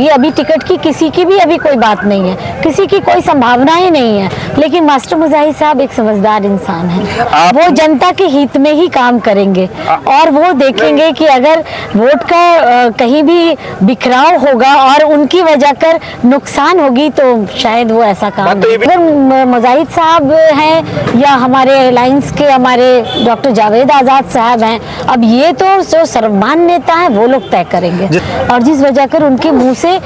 ये अभी टिकट की किसी की भी अभी कोई बात नहीं है, किसी की कोई संभावना ही नहीं है। लेकिन मास्टर मुजाहिद साहब एक समझदार इंसान हैं, वो जनता के हित में ही काम करेंगे और वो देखेंगे कि अगर वोट का कहीं भी बिखराव होगा और उनकी वजह कर नुकसान होगी तो शायद वो ऐसा काम अगर मुजाहिद साहब हैं या हमारे अलायंस के हमारे डॉक्टर जावेद आज़ाद साहब हैं, अब ये तो जो सर्वमान्य नेता है वो लोग तय करेंगे। और जिस वजह कर उनके मुंह से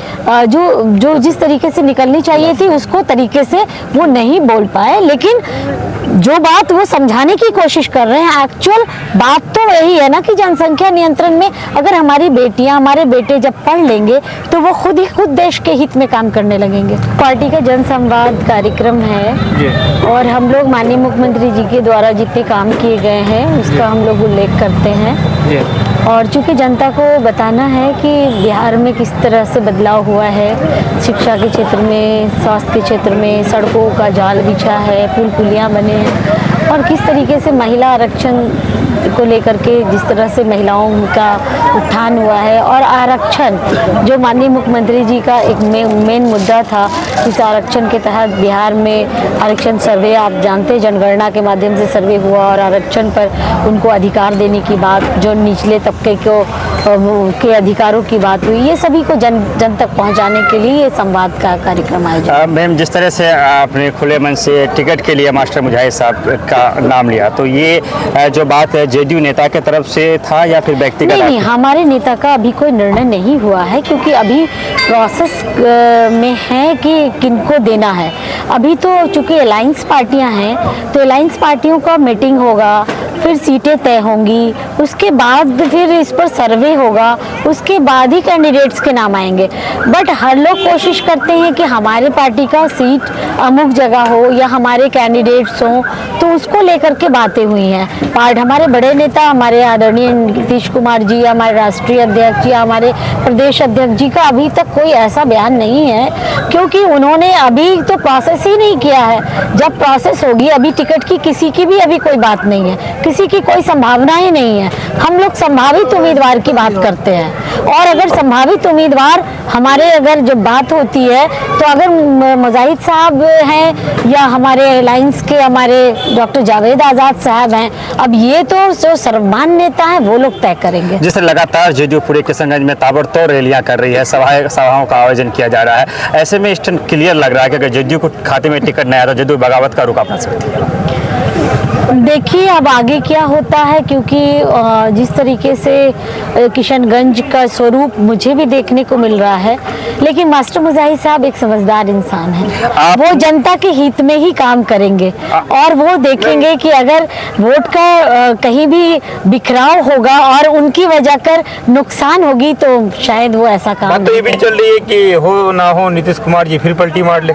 जो जिस तरीके से निकलनी चाहिए थी उसको तरीके से वो नहीं बोल पाए, लेकिन जो बात वो समझाने की कोशिश कर रहे हैं, एक्चुअल बात तो वही है ना कि जनसंख्या नियंत्रण में अगर हमारी बेटियां हमारे बेटे जब पढ़ लेंगे तो वो खुद देश के हित में काम करने लगेंगे। पार्टी का जन संवाद कार्यक्रम है और हम लोग माननीय मुख्यमंत्री जी के द्वारा जितने काम किए गए हैं उसका हम लोग उल्लेख करते हैं और चूँकि जनता को बताना है कि बिहार में किस तरह से बदलाव हुआ है, शिक्षा के क्षेत्र में, स्वास्थ्य के क्षेत्र में सड़कों का जाल बिछा है, पुल पुलियाँ बने हैं और किस तरीके से महिला आरक्षण को लेकर के जिस तरह से महिलाओं का उत्थान हुआ है और आरक्षण जो माननीय मुख्यमंत्री जी का एक मेन मुद्दा था, इस आरक्षण के तहत बिहार में आरक्षण सर्वे आप जानते हैं जनगणना के माध्यम से सर्वे हुआ और आरक्षण पर उनको अधिकार देने की बात, जो निचले तबके के अधिकारों की बात हुई, ये सभी को जन तक पहुंचाने के लिए ये संवाद का कार्यक्रम आयोजित। मैम, जिस तरह से आपने खुले मन से टिकट के लिए मास्टर मुजाहिद साहब का नाम लिया, तो ये जो बात है जेडीयू नेता के तरफ से था या फिर व्यक्तिगत? नहीं, हमारे नेता का अभी कोई निर्णय नहीं हुआ है क्योंकि अभी प्रोसेस में है कि किनको देना है। अभी तो चूंकि अलायंस पार्टियां हैं तो अलायंस पार्टियों का मीटिंग होगा, फिर सीटें तय होंगी, उसके बाद फिर इस पर सर्वे होगा, उसके बाद ही कैंडिडेट्स के नाम आएंगे। बट हर लोग कोशिश करते हैं कि हमारे पार्टी का सीट अमुक जगह हो या हमारे कैंडिडेट्स हों, तो उसको लेकर के बातें हुई हैं। हमारे बड़े नेता हमारे आदरणीय नीतीश कुमार जी, हमारे राष्ट्रीय अध्यक्ष या हमारे प्रदेश अध्यक्ष जी का अभी तक कोई ऐसा बयान नहीं है क्योंकि उन्होंने अभी तो प्रोसेस ही नहीं किया है। जब प्रोसेस होगी, अभी टिकट की किसी की भी अभी कोई बात नहीं है, किसी की कोई संभावना ही नहीं है। हम लोग संभावित उम्मीदवार की बात करते हैं और अगर संभावित उम्मीदवार हमारे अगर जब बात होती है तो अगर मुजाहिद साहब हैं या हमारे अलायंस के हमारे डॉक्टर जावेद आज़ाद साहब हैं, अब ये तो जो सर्वमान्य नेता है वो लोग तय करेंगे। जिस लगातार जेडीयू पूरे किशनगंज में ताबड़तोड़ रैलियां कर रही है, सभाओं का आयोजन किया जा रहा है, ऐसे में स्टैंड क्लियर लग रहा है कि अगर जेडीयू को खाते में टिकट नहीं आता तो जेडीयू बगावत का रुख अपना सकती है। देखिए अब आगे क्या होता है क्योंकि जिस तरीके से किशनगंज का स्वरूप मुझे भी देखने को मिल रहा है, लेकिन मास्टर मुजाहिद साहब एक समझदार इंसान हैं, वो जनता के हित में ही काम करेंगे और वो देखेंगे कि अगर वोट का कहीं भी बिखराव होगा और उनकी वजह कर नुकसान होगी तो शायद वो ऐसा काम। बात तो ये भी चल रही है कि हो ना हो नीतीश कुमार जी फिर पलटी मार ले।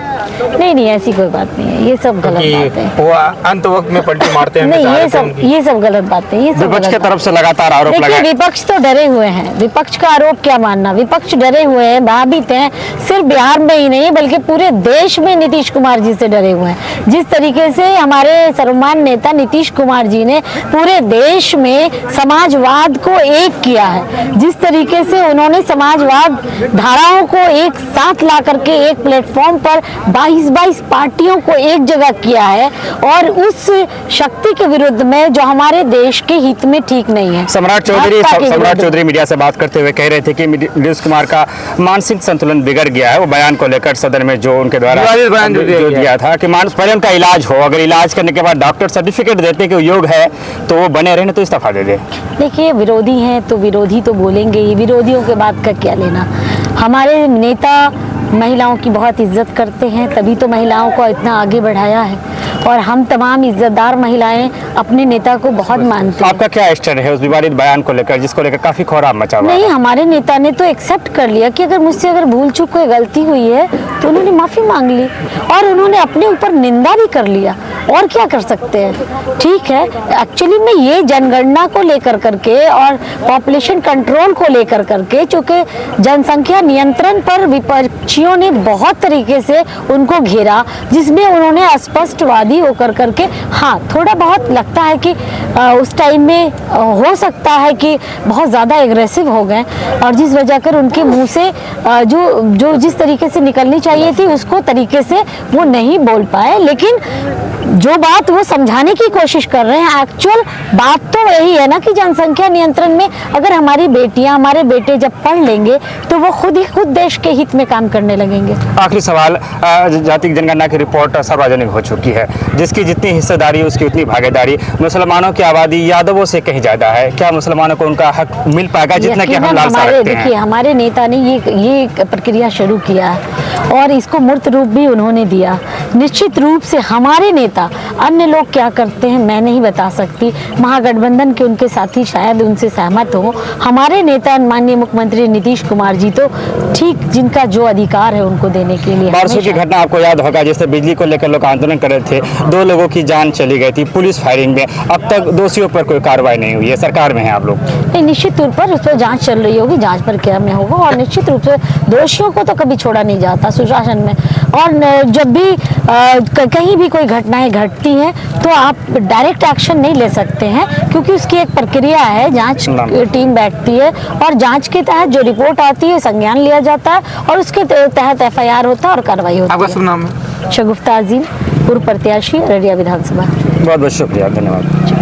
नहीं, ऐसी कोई बात नहीं है, ये सब गलत बात है। वो अंत वक्त में पलटी मारते हैं। नहीं, ये सब गलत बात है। ये सब विपक्ष की तरफ से लगातार आरोप लगा। देखिए विपक्ष तो डरे हुए हैं, विपक्ष का आरोप क्या मानना, विपक्ष डरे हुए हैं, भयभीत हैं, सिर्फ बिहार में ही नहीं बल्कि पूरे देश में नीतीश कुमार जी से डरे हुए हैं। जिस तरीके से हमारे सर्वमान्य नेता नीतीश कुमार जी ने पूरे देश में समाजवाद को एक किया है, जिस तरीके से उन्होंने समाजवाद धाराओं को एक साथ ला करके एक प्लेटफॉर्म पर 22 पार्टियों को एक जगह किया है और उस शक्ति के विरुद्ध में जो हमारे देश के हित में ठीक नहीं है। सम्राट चौधरी मीडिया से बात करते हुए कह रहे थे कि नीतीश कुमार का मानसिक संतुलन बिगड़ गया है। वो बयान को लेकर सदन में जो उनके द्वारा जो दिया था कि मानस पहले उनका इलाज हो, अगर इलाज करने के बाद डॉक्टर सर्टिफिकेट देते कि योग है तो वो बने रहने तो इस्तीफा दे दे। देखिए विरोधी हैं तो विरोधी तो बोलेंगे ही, विरोधियों के बात का क्या लेना। हमारे नेता महिलाओं की बहुत इज्जत करते हैं, तभी तो महिलाओं को इतना आगे बढ़ाया है और हम तमाम इज्जतदार महिलाएं अपने नेता को बहुत मानते हैं। आपका क्या स्टैंड है उस विवादित बयान को लेकर जिसको लेकर काफी खौराम मचा हुआ है? नहीं, हमारे नेता ने तो एक्सेप्ट कर लिया कि अगर मुझसे अगर भूल चूक कोई गलती हुई है तो उन्होंने माफ़ी मांग ली और उन्होंने अपने ऊपर निंदा भी कर लिया। और क्या कर सकते हैं। ठीक है, एक्चुअली में ये जनगणना को लेकर करके और पॉपुलेशन कंट्रोल को लेकर करके, चूंकि जनसंख्या नियंत्रण पर विपक्षियों ने बहुत तरीके से उनको घेरा, जिसमें उन्होंने स्पष्टवादी होकर करके, हाँ थोड़ा बहुत लगता है कि उस टाइम में हो सकता है कि बहुत ज़्यादा एग्रेसिव हो गए, और जिस वजह कर उनके मुंह से जो जिस तरीके से निकलनी चाहिए थी उसको तरीके से वो नहीं बोल पाए। लेकिन जो बात वो समझाने की कोशिश कर रहे हैं, एक्चुअल बात तो वही है ना कि जनसंख्या नियंत्रण में अगर हमारी बेटियां, हमारे बेटे जब पढ़ लेंगे तो वो खुद ही खुद देश के हित में काम करने लगेंगे। आखिरी सवाल, जाति जनगणना की रिपोर्ट सार्वजनिक हो चुकी है, जिसकी जितनी हिस्सेदारी उसकी उतनी भागीदारी मुसलमानों की आबादी यादवों से कहीं ज्यादा है। क्या मुसलमानों को उनका हक मिल पाएगा जितना कि हम लालसा रखते हैं? देखिए, हमारे नेता ने ये प्रक्रिया शुरू किया है और इसको मूर्त रूप भी उन्होंने दिया। निश्चित रूप से हमारे नेता, अन्य लोग क्या करते हैं मैं नहीं बता सकती, महागठबंधन के उनके साथी शायद उनसे सहमत हो। हमारे नेता माननीय मुख्यमंत्री नीतीश कुमार जी तो ठीक जिनका जो अधिकार है उनको देने के लिए। परसों की घटना आपको याद होगा, जैसे बिजली को लेकर लोग आंदोलन कर रहे थे, 2 लोगों की जान चली गई थी पुलिस फायरिंग में। अब तक दोषियों पर कोई कार्रवाई नहीं हुई है। सरकार में है आप लोग? नहीं, निश्चित तौर पर उस पर जांच चल रही होगी, जांच प्रक्रिया में होगा, और निश्चित रूप से दोषियों को तो कभी छोड़ा नहीं जाता सुशासन में। और जब भी कहीं भी कोई घटनाएं घटती हैं तो आप डायरेक्ट एक्शन नहीं ले सकते हैं, क्योंकि उसकी एक प्रक्रिया है, जांच टीम बैठती है और जांच के तहत जो रिपोर्ट आती है संज्ञान लिया जाता है और उसके तहत FIR होता है और कार्रवाई होती है। आपका शुभ नाम है? शगुफ्ता अजीम, पूर्व प्रत्याशी अररिया विधानसभा। बहुत बहुत शुक्रिया, धन्यवाद।